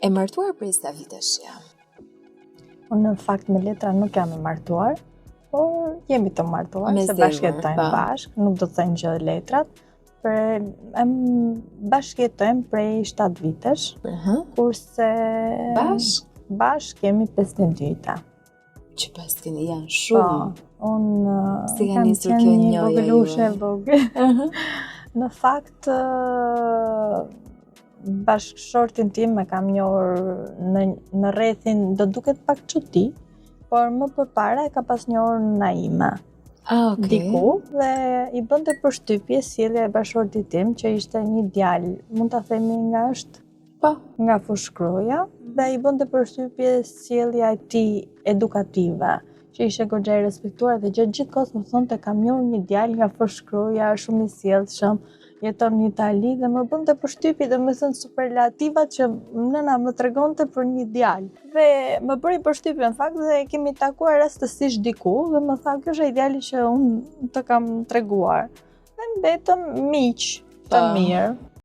E martuar prej sa vitesh jam? Unë në fakt me letra nuk jam e martuar, por jemi të martuar, Me se zemër, bashkëjetojmë po. bashkë, nuk do të thënë gjë letrat, bashkëjetojmë prej 7 vitesh, kurse bashkë jemi 15 vite. Që pas keni janë shumë. Po, unë Si ka kam nisur qenë kjo një njoja vogëlushe juaj? vogël. Në fakt, bashkëshortin tim e kam njohur në rrethin, do duket pak çudi, por më përpara e ka pas njohur Naima. Okay. Diku dhe i bënte përshtypje sjellja e bashkëshortit tim që ishte një djalë, mund ta themi nga Fushkroja, dhe i bënte përshtypje sjellja e tij edukative, që ishte goxha e respektuar dhe gjithkohës më thonte kam njohur një djalë nga Fushkroja, shumë i sjellshëm, jeton në Itali dhe më bënte përshtypje, domethënë superlativat që nëna më tregonte për një djalë. Dhe më bëri përshtypje në fakt dhe kemi takuar rastësisht diku dhe më tha ky është ai djali që unë të kam treguar. Dhe mbetëm miq të mirë.